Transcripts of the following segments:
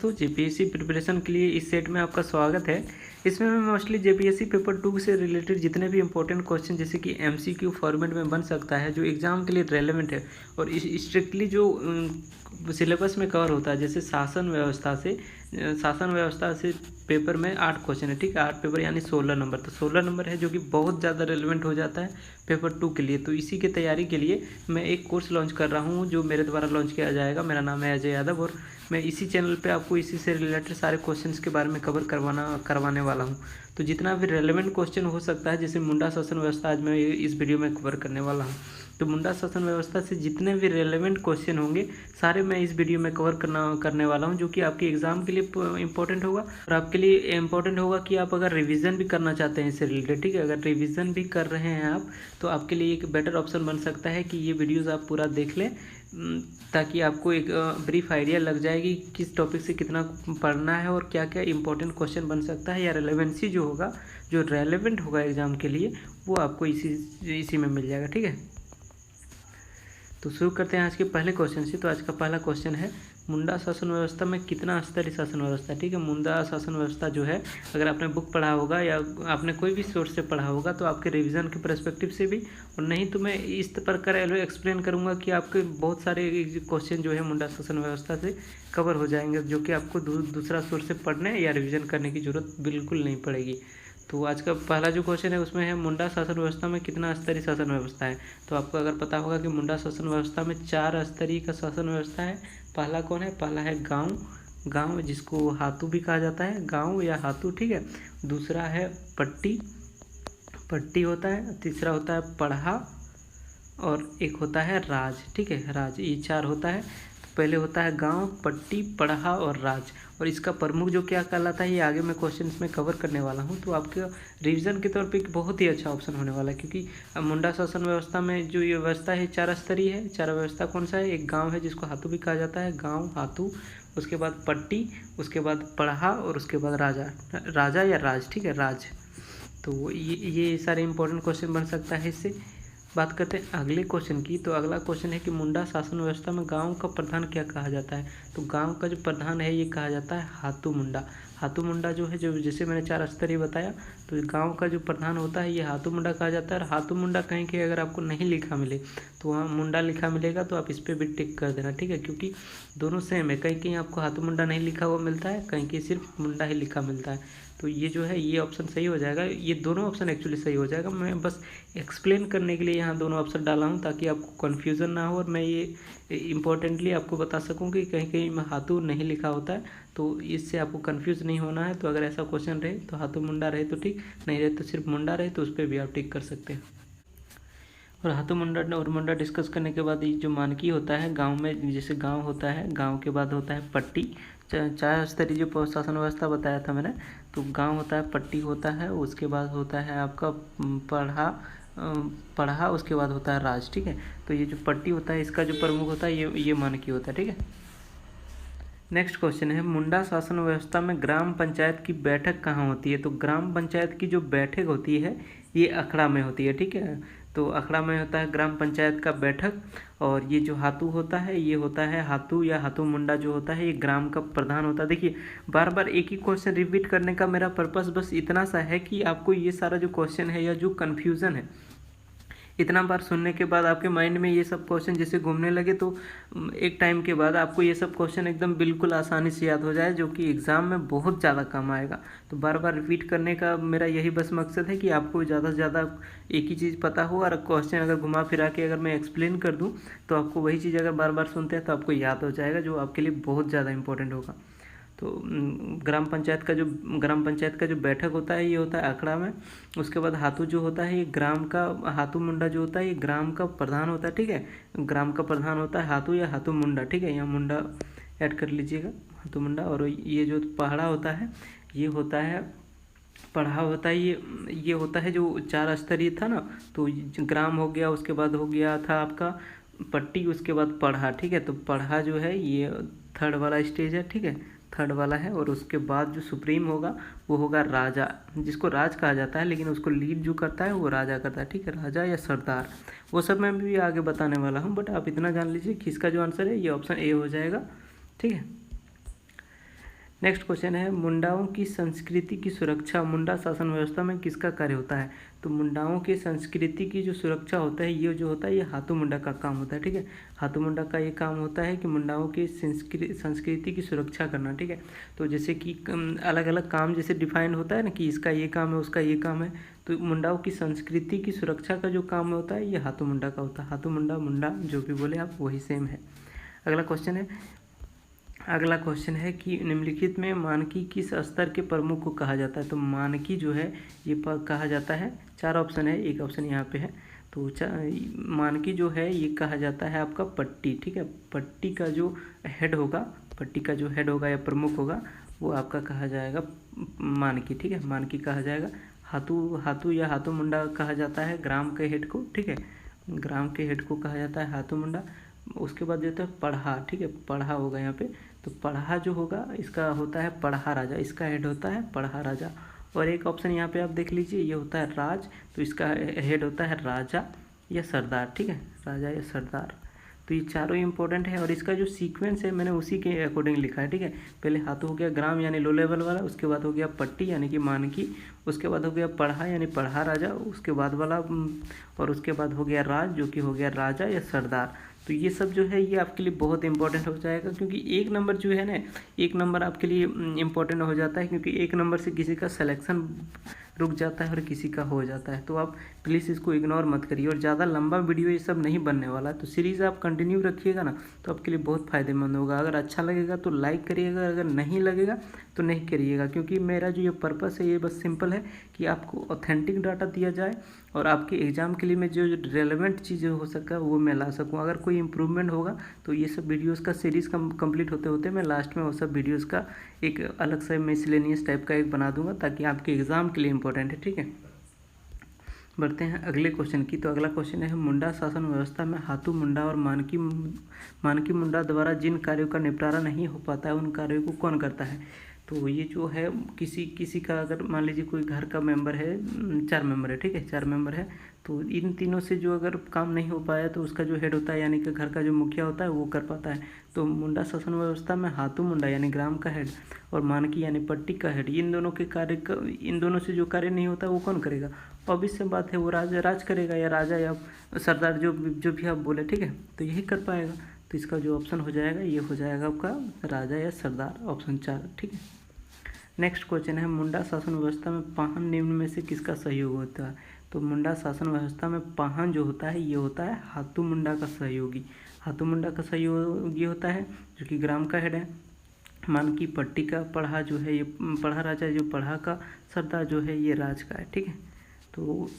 तो JPSC preparation के लिए इस सेट में आपका स्वागत है। इसमें मैं मोस्टली जेपीएससी पेपर 2 से रिलेटेड जितने भी इंपॉर्टेंट क्वेश्चन जैसे कि एमसीक्यू फॉर्मेट में बन सकता है, जो एग्ज़ाम के लिए रेलेवेंट है और स्ट्रिक्टली जो सिलेबस में कवर होता है, जैसे शासन व्यवस्था से पेपर में 8 क्वेश्चन है, ठीक है। 8 पेपर यानी 16 नंबर, तो 16 नंबर है जो कि बहुत ज़्यादा रेलेवेंट हो जाता है पेपर 2 के लिए। तो इसी की तैयारी के लिए मैं एक कोर्स लॉन्च कर रहा हूँ जो मेरे द्वारा लॉन्च किया जाएगा। मेरा नाम है अजय यादव और मैं इसी चैनल पे आपको इसी से रिलेटेड सारे क्वेश्चंस के बारे में कवर करवाने वाला हूँ। तो जितना भी रेलेवेंट क्वेश्चन हो सकता है, जैसे मुंडा शासन व्यवस्था आज मैं इस वीडियो में कवर करने वाला हूँ। तो मुंडा शासन व्यवस्था से जितने भी रेलेवेंट क्वेश्चन होंगे सारे मैं इस वीडियो में कवर करने वाला हूँ, जो कि आपके एग्ज़ाम के लिए इंपॉर्टेंट होगा और आपके लिए इम्पोर्टेंट होगा कि आप अगर रिवीजन भी करना चाहते हैं इससे रिलेटेड, ठीक है। अगर रिवीजन भी कर रहे हैं आप तो आपके लिए एक बेटर ऑप्शन बन सकता है कि ये वीडियोज़ आप पूरा देख लें, ताकि आपको एक ब्रीफ आइडिया लग जाएगी किस टॉपिक से कितना पढ़ना है और क्या क्या इंपॉर्टेंट क्वेश्चन बन सकता है, या रेलेवेंसी जो होगा, जो रेलेवेंट होगा एग्ज़ाम के लिए, वो आपको इसी में मिल जाएगा, ठीक है। तो शुरू करते हैं आज के पहले क्वेश्चन से। तो आज का पहला क्वेश्चन है, मुंडा शासन व्यवस्था में कितना स्तरीय शासन व्यवस्था, ठीक है। मुंडा शासन व्यवस्था जो है, अगर आपने बुक पढ़ा होगा या आपने कोई भी सोर्स से पढ़ा होगा तो आपके रिवीजन के पर्सपेक्टिव से भी, और नहीं तो मैं इस प्रकार एक्सप्लेन करूंगा कि आपके बहुत सारे क्वेश्चन जो है मुंडा शासन व्यवस्था से कवर हो जाएंगे, जो कि आपको दूसरा सोर्स से पढ़ने या रिविज़न करने की ज़रूरत बिल्कुल नहीं पड़ेगी। तो आज का पहला जो क्वेश्चन है उसमें है, मुंडा शासन व्यवस्था में कितना स्तरीय शासन व्यवस्था है। तो आपको अगर पता होगा कि मुंडा शासन व्यवस्था में 4 स्तरीय का शासन व्यवस्था है। पहला कौन है? पहला है गांव जिसको हातू भी कहा जाता है, गांव या हातू, ठीक है। दूसरा है पट्टी होता है। तीसरा होता है पढ़ा और एक होता है राज, ठीक है, राज। ये 4 होता है। तो पहले होता है गांव, पट्टी, पढ़ा और राज, और इसका प्रमुख जो क्या कहलाता है ये आगे मैं क्वेश्चन में कवर करने वाला हूँ। तो आपके रिवीजन के तौर पे एक बहुत ही अच्छा ऑप्शन होने वाला है, क्योंकि मुंडा शासन व्यवस्था में जो ये व्यवस्था है 4 स्तरीय है। 4 व्यवस्था कौन सा है? एक गाँव है जिसको हाथू भी कहा जाता है, गाँव हाथू, उसके बाद पट्टी, उसके बाद पढ़ा और उसके बाद राजा या राज, ठीक है, राज। तो ये सारे इंपॉर्टेंट क्वेश्चन बन सकता है इससे। बात करते हैं अगले क्वेश्चन की। तो अगला क्वेश्चन है कि मुंडा शासन व्यवस्था में गांव का प्रधान क्या कहा जाता है। तो गांव का जो प्रधान है ये कहा जाता है हातू मुंडा। हातू मुंडा जो है, जो जैसे मैंने 4 स्तरीय बताया, तो गांव का जो प्रधान होता है ये हातू मुंडा कहा जाता है। और हातू मुंडा कहीं कि अगर आपको नहीं लिखा मिले तो वहाँ मुंडा लिखा मिलेगा तो आप इस पर भी टिक कर देना, ठीक है, क्योंकि दोनों सेम है। कहीं कहीं आपको हातू मुंडा नहीं लिखा हुआ मिलता है, कहीं कहीं सिर्फ मुंडा ही लिखा मिलता है। तो ये जो है ये ऑप्शन सही हो जाएगा। ये दोनों ऑप्शन एक्चुअली सही हो जाएगा। मैं बस एक्सप्लेन करने के लिए यहाँ दोनों ऑप्शन डाला हूँ ताकि आपको कन्फ्यूज़न ना हो और मैं ये इम्पोर्टेंटली आपको बता सकूँ कि कहीं कहीं हाथू नहीं लिखा होता है, तो इससे आपको कन्फ्यूज़ नहीं होना है। तो अगर ऐसा क्वेश्चन रहे तो हाथू मुंडा रहे तो ठीक, नहीं रहे तो सिर्फ मुंडा रहे तो उस पर भी आप टिक कर सकते हैं। और हाथू मुंडा और मुंडा डिस्कस करने के बाद ये जो मानकी होता है गांव में, जैसे गांव होता है, गांव के बाद होता है पट्टी। 4 स्तरीय जो शासन व्यवस्था बताया था मैंने, तो गांव होता है, पट्टी होता है, उसके बाद होता है आपका पढ़ा, उसके बाद होता है राज, ठीक है। तो ये जो पट्टी होता है इसका जो प्रमुख होता है ये मानकी होता है, ठीक है। नेक्स्ट क्वेश्चन है, मुंडा शासन व्यवस्था में ग्राम पंचायत की बैठक कहाँ होती है। तो ग्राम पंचायत की जो बैठक होती है ये अखड़ा में होती है, ठीक है। तो अखड़ा में होता है ग्राम पंचायत का बैठक। और ये जो हाथू होता है ये होता है हाथू या हाथू मुंडा जो होता है ये ग्राम का प्रधान होता है। देखिए बार बार एक ही क्वेश्चन रिपीट करने का मेरा पर्पस बस इतना सा है कि आपको ये सारा जो क्वेश्चन है या जो कन्फ्यूज़न है, इतना बार सुनने के बाद आपके माइंड में ये सब क्वेश्चन जैसे घूमने लगे तो एक टाइम के बाद आपको ये सब क्वेश्चन एकदम बिल्कुल आसानी से याद हो जाए, जो कि एग्ज़ाम में बहुत ज़्यादा काम आएगा। तो बार बार रिपीट करने का मेरा यही बस मकसद है कि आपको ज़्यादा से ज़्यादा एक ही चीज़ पता हो, और क्वेश्चन अगर घुमा फिरा के अगर मैं एक्सप्लेन कर दूँ तो आपको वही चीज़ अगर बार बार सुनते हैं तो आपको याद हो जाएगा, जो आपके लिए बहुत ज़्यादा इंपॉर्टेंट होगा। तो ग्राम पंचायत का जो बैठक होता है ये होता है अखड़ा में। उसके बाद हाथू जो होता है ये ग्राम का, हाथू मुंडा जो होता है ये ग्राम का प्रधान होता है, ठीक है। ग्राम का प्रधान होता है हाथू या हाथू मुंडा, ठीक है, यहाँ मुंडा ऐड कर लीजिएगा, हाथू मुंडा। और ये जो पहाड़ा होता है ये होता है, पढ़ा होता है ये होता है जो 4 स्तरीय था ना, तो ग्राम हो गया, उसके बाद हो गया था आपका पट्टी, उसके बाद पढ़ा, ठीक है। तो पढ़ा जो है ये 3rd वाला स्टेज है, ठीक है, 3rd वाला है। और उसके बाद जो सुप्रीम होगा वो होगा राजा, जिसको राज कहा जाता है, लेकिन उसको लीड जो करता है वो राजा करता है, ठीक है, राजा या सरदार। वो सब मैं भी आगे बताने वाला हूँ, बट आप इतना जान लीजिए कि इसका जो आंसर है ये ऑप्शन ए हो जाएगा, ठीक है। नेक्स्ट क्वेश्चन है, मुंडाओं की संस्कृति की सुरक्षा मुंडा शासन व्यवस्था में किसका कार्य होता है? तो मुंडाओं की संस्कृति की जो सुरक्षा होता है ये जो होता है ये हाथू मुंडा का काम होता है। ठीक है, हाथू मुंडा का ये काम होता है कि मुंडाओं की संस्कृति की सुरक्षा करना। ठीक है, तो जैसे कि अलग अलग काम जैसे डिफाइन होता है ना कि इसका ये काम है, उसका ये काम है, तो मुंडाओं की संस्कृति की सुरक्षा का जो काम होता है ये हाथू मुंडा का होता है। हाथू मुंडा मुंडा जो भी बोले आप वही सेम है। अगला क्वेश्चन है कि निम्नलिखित में मानकी किस स्तर के प्रमुख को कहा जाता है? तो मानकी जो है ये कहा जाता है, 4 ऑप्शन है, एक ऑप्शन यहाँ पे है। तो मानकी जो है ये कहा जाता है आपका पट्टी। ठीक है, पट्टी का जो हेड होगा या प्रमुख होगा वो आपका कहा जाएगा मानकी। ठीक है, मानकी कहा जाएगा। हाथू या हाथू मुंडा कहा जाता है ग्राम के हेड को। ठीक है, ग्राम के हेड को कहा जाता है हाथू मुंडा। उसके बाद देता है पढ़ा। ठीक है, पढ़ा होगा यहाँ पे, तो पढ़ा जो होगा इसका होता है पढ़ा राजा, इसका हेड होता है पढ़ा राजा। और एक ऑप्शन यहाँ पे आप देख लीजिए, ये होता है राज, तो इसका हेड होता है राजा या सरदार। ठीक है, राजा या सरदार। तो ये चारों इंपॉर्टेंट है और इसका जो सीक्वेंस है मैंने उसी के अकॉर्डिंग लिखा है। ठीक है, पहले हाथों हो गया ग्राम यानी लो लेवल वाला, उसके बाद हो गया पट्टी यानी कि मानकी, उसके बाद हो गया पढ़ा यानी पढ़ा राजा, उसके बाद वाला और उसके बाद हो गया राज जो कि हो गया राजा या सरदार। तो ये सब जो है ये आपके लिए बहुत इंपॉर्टेंट हो जाएगा, क्योंकि एक नंबर जो है ना, एक नंबर आपके लिए इंपॉर्टेंट हो जाता है, क्योंकि एक नंबर से किसी का सिलेक्शन रुक जाता है और किसी का हो जाता है। तो आप प्लीज़ इसको इग्नोर मत करिए, और ज़्यादा लंबा वीडियो ये सब नहीं बनने वाला है, तो सीरीज़ आप कंटिन्यू रखिएगा ना तो आपके लिए बहुत फ़ायदेमंद होगा। अगर अच्छा लगेगा तो लाइक करिएगा, अगर नहीं लगेगा तो नहीं करिएगा, क्योंकि मेरा जो ये पर्पस है ये बस सिंपल है कि आपको ऑथेंटिक डाटा दिया जाए और आपके एग्ज़ाम के लिए मैं जो रेलेवेंट चीज़ें हो सका वो मैं ला सकूँ। अगर कोई इम्प्रूवमेंट होगा तो ये सब वीडियोस का सीरीज़ कंप्लीट होते होते मैं लास्ट में वो सब वीडियोस का एक अलग से मिसलेनियस टाइप का एक बना दूंगा, ताकि आपके एग्ज़ाम के लिए इम्पोर्टेंट है। ठीक है, बढ़ते हैं अगले क्वेश्चन की। तो अगला क्वेश्चन है, मुंडा शासन व्यवस्था में हाथू मुंडा और मानकी मुंडा द्वारा जिन कार्यों का निपटारा नहीं हो पाता है उन कार्यों को कौन करता है? तो ये जो है किसी का, अगर मान लीजिए कोई घर का मेंबर है, 4 मेंबर है। ठीक है, 4 मेंबर है, तो इन तीनों से जो अगर काम नहीं हो पाया तो उसका जो हेड होता है यानी कि घर का जो मुखिया होता है वो कर पाता है। तो मुंडा शासन व्यवस्था में हाथू मुंडा यानी ग्राम का हेड और मानकी यानी पट्टी का हेड, इन दोनों से जो कार्य नहीं होता वो कौन करेगा? ऑब्वियस सी बात है, वो राज करेगा, या राजा या सरदार जो भी आप बोले। ठीक है, तो यही कर पाएगा। तो इसका जो ऑप्शन हो जाएगा ये हो जाएगा आपका राजा या सरदार, ऑप्शन 4। ठीक है, नेक्स्ट क्वेश्चन है, मुंडा शासन व्यवस्था में पाहन निम्न में से किसका सहयोग होता है? तो मुंडा शासन व्यवस्था में पाहन जो होता है ये होता है हाथू मुंडा का सहयोगी। हाथू मुंडा का सहयोगी होता है जो कि ग्राम का हेड है। मानकी पट्टी का पढ़ा जो है ये पढ़ा राजा, जो पढ़ा का सरदार जो है ये राज का है। ठीक है, तो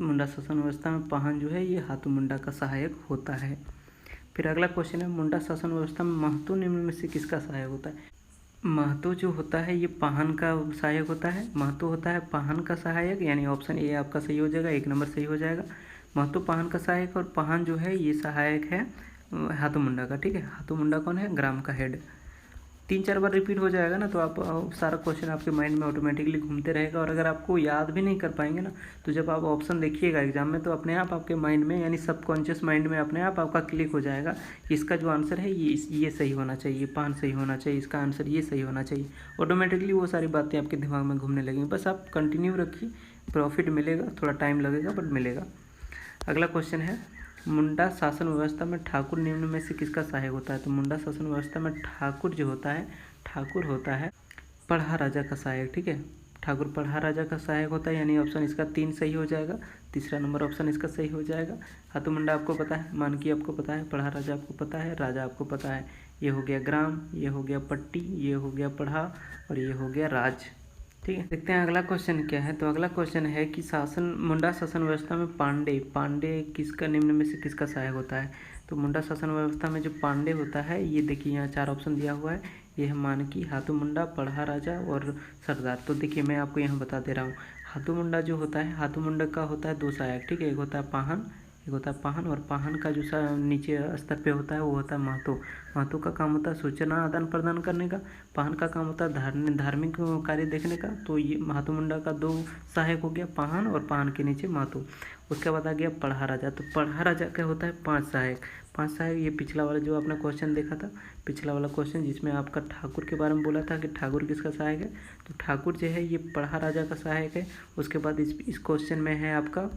मुंडा शासन व्यवस्था में पाहन जो है ये हाथू मुंडा का सहायक होता है। फिर अगला क्वेश्चन है, मुंडा शासन व्यवस्था में महतो निम्न में से किसका सहायक होता है? महतो जो होता है ये पाहन का सहायक होता है। महतो होता है पाहन का सहायक, यानी ऑप्शन ए आपका सही हो जाएगा, 1 नंबर सही हो जाएगा। महतो पाहन का सहायक और पाहन जो है ये सहायक है हाथू मुंडा का। ठीक है, हाथू मुंडा कौन है? ग्राम का हेड। 3-4 बार रिपीट हो जाएगा ना तो आप सारा क्वेश्चन आपके माइंड में ऑटोमेटिकली घूमते रहेगा, और अगर आपको याद भी नहीं कर पाएंगे ना तो जब आप ऑप्शन देखिएगा एग्जाम में तो अपने आप आपके माइंड में यानी सबकॉन्शियस माइंड में अपने आप आपका क्लिक हो जाएगा कि इसका जो आंसर है ये सही होना चाहिए, पान सही होना चाहिए, इसका आंसर ये सही होना चाहिए। ऑटोमेटिकली वो सारी बातें आपके दिमाग में घूमने लगेंगी। बस आप कंटिन्यू रखिए, प्रॉफिट मिलेगा, थोड़ा टाइम लगेगा बट मिलेगा। अगला क्वेश्चन है, मुंडा शासन व्यवस्था में ठाकुर निम्न में से किसका सहायक होता है? तो मुंडा शासन व्यवस्था में ठाकुर जो होता है, ठाकुर होता है पढ़ा राजा का सहायक। ठीक है, ठाकुर पढ़ा राजा का सहायक होता है, यानी ऑप्शन इसका 3 सही हो जाएगा। तीसरा नंबर ऑप्शन इसका सही हो जाएगा। हाथू मुंडा आपको पता है, मानकी आपको पता है, पढ़ा राजा आपको पता है, राजा आपको पता है। ये हो गया ग्राम, ये हो गया पट्टी, ये हो गया पढ़ा और ये हो गया राज। ठीक है, देखते हैं अगला क्वेश्चन क्या है। तो अगला क्वेश्चन है कि मुंडा शासन व्यवस्था में पांडे किसका निम्न में से किसका सहायक होता है? तो मुंडा शासन व्यवस्था में जो पांडे होता है ये देखिए यहाँ 4 ऑप्शन दिया हुआ है, ये है मानकी, हाथू मुंडा, पढ़ा राजा और सरदार। तो देखिए मैं आपको यहाँ बता दे रहा हूँ, हाथू मुंडा जो होता है, हाथू मुंडा का होता है 2 सहायक। ठीक है, एक होता है पाहन, एक होता है पाहन, और पाहन का जो नीचे स्तर पे होता है वो होता है महतो। महतो का काम होता है सूचना आदान प्रदान करने का, पाहन का काम होता है धार्मिक कार्य देखने का। तो ये महतो मुंडा का 2 सहायक हो गया, पाहन और पाहन के नीचे महतो। उसके बाद आ गया पढ़ा राजा। तो पढ़ा राजा का होता है 5 सहायक। 5 सहायक, ये पिछला वाला जो आपने क्वेश्चन देखा था, पिछला वाला क्वेश्चन जिसमें आपका ठाकुर के बारे में बोला था कि ठाकुर किसका सहायक है, तो ठाकुर जो है ये पढ़ा राजा का सहायक है। उसके बाद इस क्वेश्चन में है आपका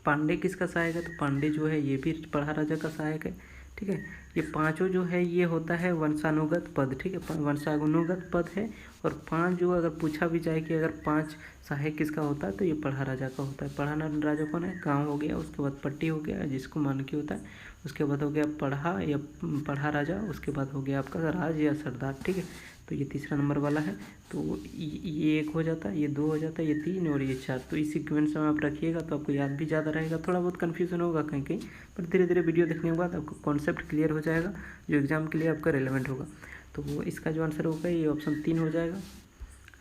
पांडे किसका सहायक है, तो पांडे जो है ये भी पढ़ा राजा का सहायक है। ठीक है, ये पांचों जो है ये होता है वंशानुगत पद। ठीक है, वंशानुगत पद है। और 5 जो अगर पूछा भी जाए कि अगर 5 सहायक किसका होता है, तो ये पढ़ा राजा का होता है। पढ़ा राजा कौन है, गाँव हो गया, उसके बाद पट्टी हो गया जिसको मानकी होता है, उसके बाद हो गया पढ़ा या पढ़ा राजा, उसके बाद हो गया आपका राज या सरदार। ठीक है, तो ये तीसरा नंबर वाला है। तो ये 1 हो जाता है, ये 2 हो जाता है, ये 3 और ये 4। तो इस सीक्वेंस में आप रखिएगा तो आपको याद भी ज़्यादा रहेगा। थोड़ा बहुत कन्फ्यूजन होगा कहीं कहीं, पर धीरे धीरे वीडियो देखने के बाद आपको कॉन्सेप्ट क्लियर हो जाएगा जो एग्ज़ाम के लिए आपका रेलेवेंट होगा। तो वो इसका जो आंसर होगा ये ऑप्शन 3 हो जाएगा।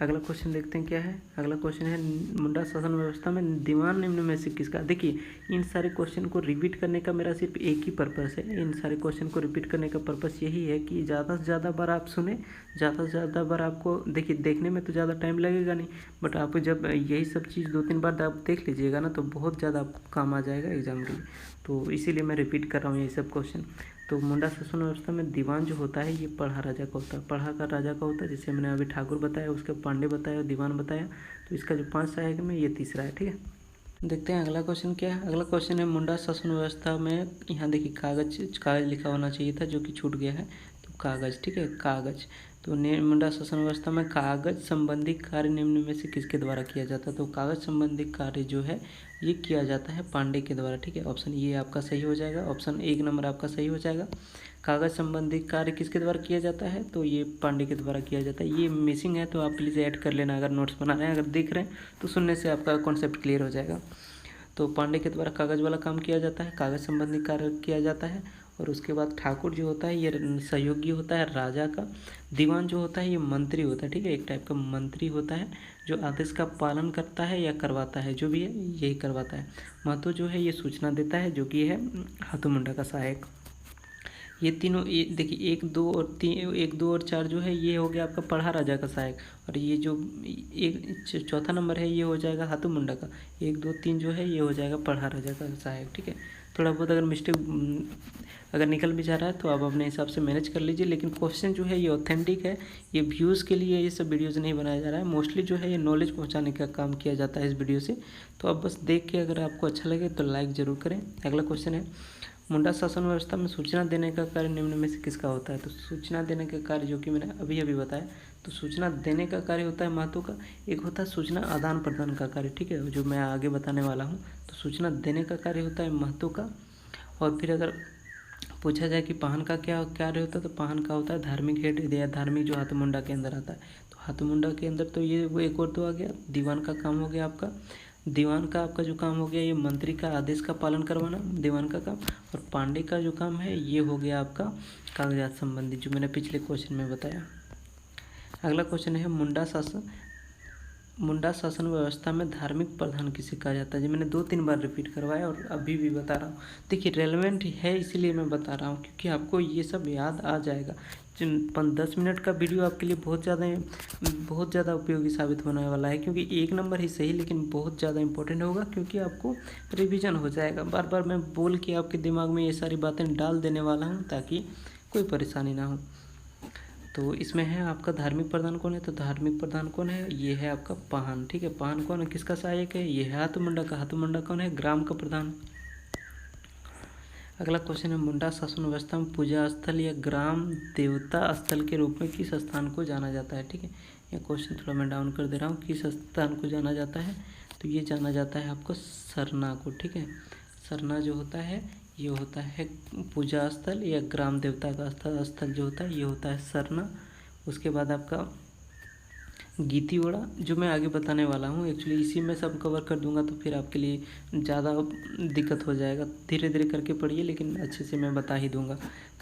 अगला क्वेश्चन देखते हैं क्या है। अगला क्वेश्चन है मुंडा शासन व्यवस्था में दीवान निम्न में से किसका। देखिए, इन सारे क्वेश्चन को रिपीट करने का मेरा सिर्फ एक ही पर्पस है। इन सारे क्वेश्चन को रिपीट करने का पर्पस यही है कि ज़्यादा से ज़्यादा बार आप सुने, ज़्यादा से ज़्यादा बार आपको देखिए, देखने में तो ज़्यादा टाइम लगेगा नहीं, बट आप जब यही सब चीज़ 2-3 बार आप देख लीजिएगा ना, तो बहुत ज़्यादा आपको काम आ जाएगा एग्जाम के लिए। तो इसीलिए मैं रिपीट कर रहा हूँ ये सब क्वेश्चन। तो मुंडा शासन व्यवस्था में दीवान जो होता है ये पढ़ा राजा का होता है, पढ़ा का राजा का होता है, जैसे मैंने अभी ठाकुर बताया, उसके पांडे बताया, दीवान बताया। तो इसका जो 5 सहायक में ये तीसरा है। ठीक है, देखते हैं अगला क्वेश्चन क्या है। अगला क्वेश्चन है मुंडा शासन व्यवस्था में, यहाँ देखिए कागज लिखा होना चाहिए था जो कि छूट गया है, तो कागज। ठीक है, कागज। तो मुंडा शासन व्यवस्था में कागज संबंधी कार्य निम्न में से किसके द्वारा किया जाता है, तो कागज संबंधी कार्य जो है ये किया जाता है पांडे के द्वारा। ठीक है, ऑप्शन ये आपका सही हो जाएगा, ऑप्शन 1 नंबर आपका सही हो जाएगा। कागज संबंधी कार्य किसके द्वारा किया जाता है, तो ये पांडे के द्वारा किया जाता है। ये मिसिंग है तो आप प्लीज़ ऐड कर लेना, अगर नोट्स बना रहे हैं, अगर देख रहे हैं तो सुनने से आपका कॉन्सेप्ट क्लियर हो जाएगा। तो पांडे के द्वारा कागज वाला काम किया जाता है, कागज संबंधी कार्य किया जाता है। और उसके बाद ठाकुर जो होता है ये सहयोगी होता है राजा का। दीवान जो होता है ये मंत्री होता है। ठीक है, एक टाइप का मंत्री होता है जो आदेश का पालन करता है या करवाता है, जो भी है यही करवाता है। महतो जो है ये सूचना देता है, जो कि है हाथू मुंडा का सहायक। ये तीनों, ये देखिए 1, 2 और 3, 1, 2 और 4 जो है ये हो गया आपका पढ़ा राजा का सहायक। और ये जो एक चौथा नंबर है ये हो जाएगा हाथू मुंडा का। 1, 2, 3 जो है ये हो जाएगा पढ़ा राजा का सहायक। ठीक है, थोड़ा बहुत अगर मिस्टेक अगर निकल भी जा रहा है तो आप अपने हिसाब से मैनेज कर लीजिए, लेकिन क्वेश्चन जो है ये ऑथेंटिक है। ये व्यूज़ के लिए ये सब वीडियोज़ नहीं बनाया जा रहा है, मोस्टली जो है ये नॉलेज पहुंचाने का काम किया जाता है इस वीडियो से। तो आप बस देख के अगर आपको अच्छा लगे तो लाइक ज़रूर करें। अगला क्वेश्चन है मुंडा शासन व्यवस्था में सूचना देने का कार्य निम्न में से किसका होता है, तो सूचना देने का कार्य जो कि मैंने अभी अभी बताया, तो सूचना देने का कार्य होता है महतो का। एक होता है सूचना आदान प्रदान का कार्य। ठीक है, जो मैं आगे बताने वाला हूँ। तो सूचना देने का कार्य होता है महतो का। और फिर अगर पूछा जाए कि पाहन का क्या कार्य होता है, तो पाहन का होता है धार्मिक हेड या धार्मिक जो हाथू मुंडा के अंदर आता है। तो हाथू मुंडा के अंदर तो ये वो एक और तो आ गया। दीवान का काम हो गया आपका, दीवान का आपका जो काम हो गया ये मंत्री का आदेश का पालन करवाना, दीवान का काम। और पांडे का जो काम है ये हो गया आपका कागजात संबंधी, जो मैंने पिछले क्वेश्चन में बताया। अगला क्वेश्चन है मुंडा शासन व्यवस्था में धार्मिक प्रधान किसे कहा जाता है, जो मैंने 2-3 बार रिपीट करवाया और अभी भी बता रहा हूँ। देखिए, रेलेवेंट है इसीलिए मैं बता रहा हूँ, क्योंकि आपको ये सब याद आ जाएगा। 10 मिनट का वीडियो आपके लिए बहुत ज़्यादा उपयोगी साबित होने वाला है, क्योंकि 1 नंबर ही सही लेकिन बहुत ज़्यादा इंपॉर्टेंट होगा, क्योंकि आपको रिवीजन हो जाएगा। बार बार मैं बोल के आपके दिमाग में ये सारी बातें डाल देने वाला हूँ ताकि कोई परेशानी ना हो। तो इसमें है आपका धार्मिक प्रधान कौन है, तो धार्मिक प्रधान कौन है, ये है आपका पाहन। ठीक है, पाहन कौन है, किसका सहायक है, ये है हाथू मुंडा का। हाथू मुंडा कौन है, ग्राम का प्रधान। अगला क्वेश्चन है मुंडा शासन व्यवस्था में पूजा स्थल या ग्राम देवता स्थल के रूप में किस स्थान को जाना जाता है। ठीक है, यह क्वेश्चन थोड़ा मैं डाउन कर दे रहा हूँ। किस स्थान को जाना जाता है, तो ये जाना जाता है आपको सरना को। ठीक है, सरना जो होता है ये होता है पूजा स्थल या ग्राम देवता का स्थल जो होता है ये होता है सरना। उसके बाद आपका गीतीवड़ा, जो मैं आगे बताने वाला हूँ, एक्चुअली इसी में सब कवर कर दूंगा तो फिर आपके लिए ज़्यादा दिक्कत हो जाएगा। धीरे धीरे करके पढ़िए, लेकिन अच्छे से मैं बता ही दूंगा।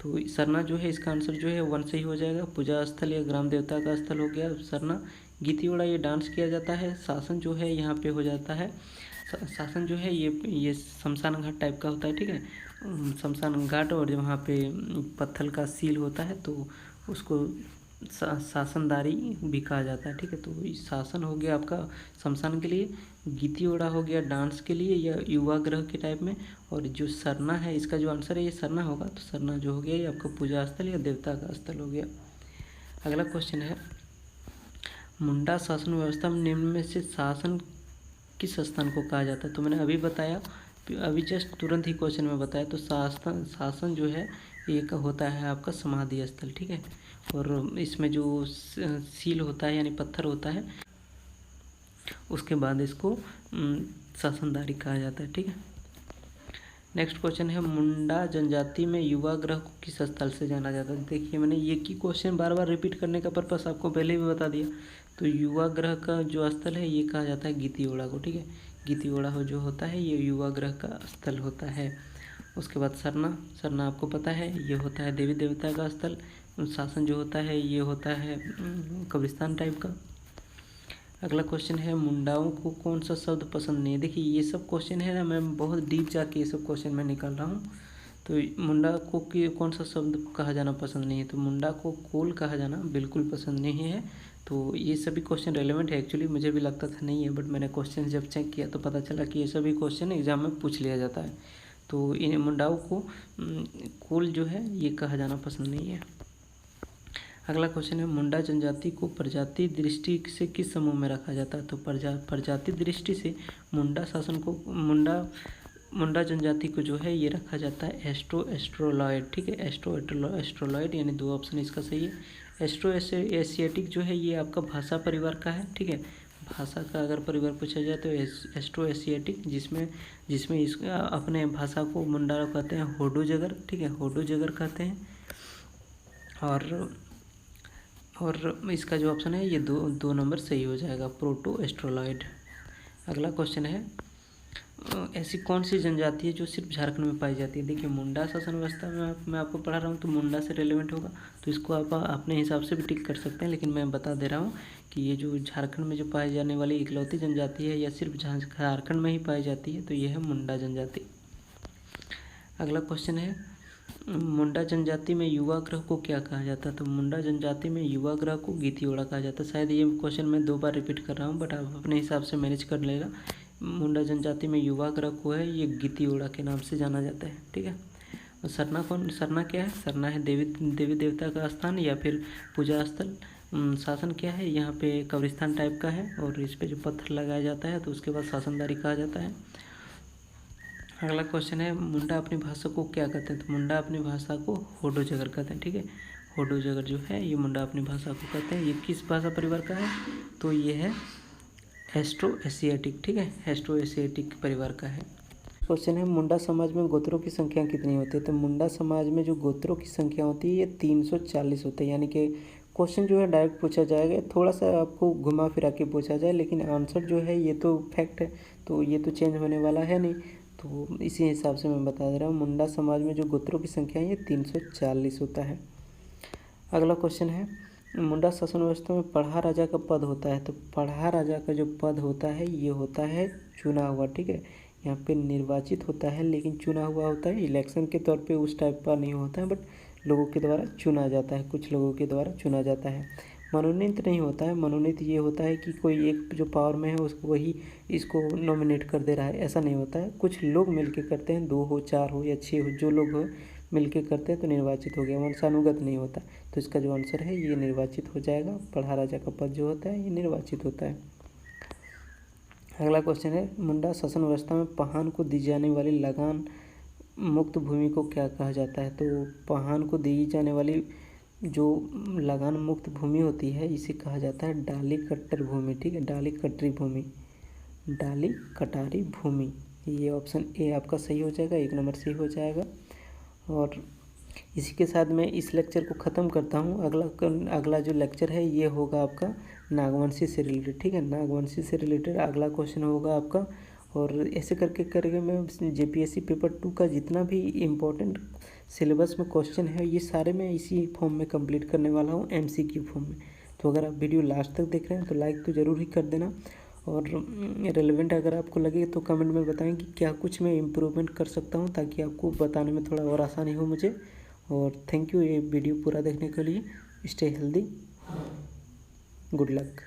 तो सरना जो है इसका आंसर जो है 1 से ही हो जाएगा। पूजा स्थल या ग्राम देवता का स्थल हो गया सरना। गीतीवड़ा ये डांस किया जाता है। शासन जो है यहाँ पे हो जाता है शासन जो है ये शमशान घाट टाइप का होता है, ठीक है। शमशान घाट, और वहाँ पे पत्थर का सील होता है, तो उसको शासनदारी भी कहा जाता है, ठीक है। तो शासन हो गया आपका शमशान के लिए, गीतियोड़ा हो गया डांस के लिए या युवा ग्रह के टाइप में, और जो सरना है, इसका जो आंसर है ये सरना होगा। तो सरना जो हो गया ये आपका पूजा स्थल या देवता का स्थल हो गया। अगला क्वेश्चन है, मुंडा शासन व्यवस्था में निम्न में से शासन किस स्थान को कहा जाता है? तो मैंने अभी बताया, अभी जस्ट तुरंत ही क्वेश्चन में बताया। तो शासन जो है एक होता है आपका समाधि स्थल, ठीक है। और इसमें जो सील होता है यानी पत्थर होता है, उसके बाद इसको शासनदारी कहा जाता है, ठीक है। नेक्स्ट क्वेश्चन है, मुंडा जनजाति में युवा ग्रह को किस स्थल से जाना जाता है? देखिए मैंने एक ही क्वेश्चन बार बार रिपीट करने का पर्पस आपको पहले भी बता दिया। तो युवा ग्रह का जो स्थल है ये कहा जाता है गीतियोड़ा को, ठीक है। गीतियोड़ा जो होता है ये युवा ग्रह का स्थल होता है। उसके बाद सरना आपको पता है ये होता है देवी देवता का स्थल। शासन जो होता है ये होता है कब्रिस्तान टाइप का। अगला क्वेश्चन है, मुंडाओं को कौन सा शब्द पसंद नहीं है? देखिए ये सब क्वेश्चन है ना, मैं बहुत डीप जाके ये सब क्वेश्चन मैं निकाल रहा हूँ। तो मुंडा को कौन सा शब्द कहा जाना पसंद नहीं है? तो मुंडा को कोल कहा जाना बिल्कुल पसंद नहीं है। तो ये सभी क्वेश्चन रेलेवेंट है, एक्चुअली मुझे भी लगता था नहीं है, बट मैंने क्वेश्चन जब चेक किया तो पता चला कि ये सभी क्वेश्चन एग्जाम में पूछ लिया जाता है। तो इन मुंडाओं को कोल जो है ये कहा जाना पसंद नहीं है। अगला क्वेश्चन है, मुंडा जनजाति को प्रजाति दृष्टि से किस समूह में रखा जाता है? तो प्रजाति दृष्टि से मुंडा शासन को मुंडा जनजाति को जो है ये रखा जाता है एस्ट्रोलॉयड, ठीक है। एस्ट्रोलॉयड यानी दो ऑप्शन इसका सही है। एस्ट्रो एशियाटिक जो है ये आपका भाषा परिवार का है, ठीक है। भाषा का अगर परिवार पूछा जाए तो एस्ट्रो एशियाटिक, जिसमें इस अपने भाषा को मुंडा कहते हैं होडो जगर, ठीक है, होडो जगर कहते हैं। और इसका जो ऑप्शन है ये दो नंबर सही हो जाएगा, प्रोटो एस्ट्रोलॉयड। अगला क्वेश्चन है, ऐसी कौन सी जनजाति है जो सिर्फ झारखंड में पाई जाती है? देखिए मुंडा शासन व्यवस्था में मैं आपको पढ़ा रहा हूँ तो मुंडा से रिलेवेंट होगा, तो इसको आप अपने हिसाब से भी टिक कर सकते हैं, लेकिन मैं बता दे रहा हूँ कि ये जो झारखंड में जो पाई जाने वाली इकलौती जनजाति है या सिर्फ झारखंड में ही पाई जाती है, तो ये है मुंडा जनजाति। अगला क्वेश्चन है, मुंडा जनजाति में युवा ग्रह को क्या कहा जाता है? तो मुंडा जनजाति में युवा ग्रह को गीतियोड़ा कहा जाता है। शायद ये क्वेश्चन मैं 2 बार रिपीट कर रहा हूँ, बट आप अपने हिसाब से मैनेज कर लेगा। मुंडा जनजाति में युवा ग्रह को है ये गीतियोड़ा के नाम से जाना जाता है, ठीक है। और सरना क्या है? सरना है देवी देवता का स्थान या फिर पूजा स्थल। शासन क्या है? यहाँ पे कब्रिस्तान टाइप का है, और इस पे जो पत्थर लगाया जाता है तो उसके बाद शासनदारी कहा जाता है। अगला क्वेश्चन है, मुंडा अपनी भाषा को क्या कहते हैं? तो मुंडा अपनी भाषा को होडो जगर कहते हैं, ठीक है। होडो जगर जो है ये मुंडा अपनी भाषा को कहते हैं। ये किस भाषा परिवार का है? तो ये है एस्ट्रो एशियाटिक, ठीक है, एस्ट्रो एशियाटिक परिवार का है। क्वेश्चन है, मुंडा समाज में गोत्रों की संख्या कितनी होती है? तो मुंडा समाज में जो गोत्रों की संख्या होती है ये 340 होते हैं। यानी कि क्वेश्चन जो है डायरेक्ट पूछा जाएगा, थोड़ा सा आपको घुमा फिरा के पूछा जाए, लेकिन आंसर जो है ये तो फैक्ट है, तो ये तो चेंज होने वाला है नहीं। तो इसी हिसाब से मैं बता दे रहा हूँ, मुंडा समाज में जो गोत्रों की संख्या है ये 340 होता है। अगला क्वेश्चन है, मुंडा शासन व्यवस्था में पढ़ा राजा का पद होता है। तो पढ़ा राजा का जो पद होता है ये होता है चुना हुआ, ठीक है। यहाँ पे निर्वाचित होता है लेकिन चुना हुआ होता है, इलेक्शन के तौर पे उस टाइप का नहीं होता है, बट लोगों के द्वारा चुना जाता है, कुछ लोगों के द्वारा चुना जाता है। मनोनीत नहीं होता है। मनोनीत ये होता है कि कोई एक जो पावर में है उसको वही इसको नॉमिनेट कर दे रहा है, ऐसा नहीं होता है। कुछ लोग मिलके करते हैं, 2 हो 4 हो या 6 हो, जो लोग हो मिलके करते हैं तो निर्वाचित हो गया, वंशानुगत नहीं होता। तो इसका जो आंसर है ये निर्वाचित हो जाएगा। पढ़ा राजा का पद जो होता है ये निर्वाचित होता है। अगला क्वेश्चन है, मुंडा शासन व्यवस्था में पहान को दी जाने वाली लगान मुक्त भूमि को क्या कहा जाता है? तो पहान को दी जाने वाली जो लगान मुक्त भूमि होती है इसे कहा जाता है डाली कट्टर भूमि, ठीक है, डाली कटरी भूमि, डाली कटारी भूमि। ये ऑप्शन ए आपका सही हो जाएगा, 1 नंबर सही हो जाएगा। और इसी के साथ मैं इस लेक्चर को ख़त्म करता हूँ। अगला जो लेक्चर है ये होगा आपका नागवंशी से रिलेटेड, ठीक है, नागवंशी से रिलेटेड अगला क्वेश्चन होगा आपका। और ऐसे करके मैं जेपीएससी पेपर 2 का जितना भी इम्पोर्टेंट सिलेबस में क्वेश्चन है ये सारे मैं इसी फॉर्म में कंप्लीट करने वाला हूँ, एमसीक्यू फॉर्म में। तो अगर आप वीडियो लास्ट तक देख रहे हैं तो लाइक तो ज़रूर ही कर देना, और रेलेवेंट अगर आपको लगे तो कमेंट में बताएं कि क्या कुछ मैं इम्प्रूवमेंट कर सकता हूँ, ताकि आपको बताने में थोड़ा और आसानी हो मुझे। और थैंक यू ये वीडियो पूरा देखने के लिए। Stay healthy, good luck.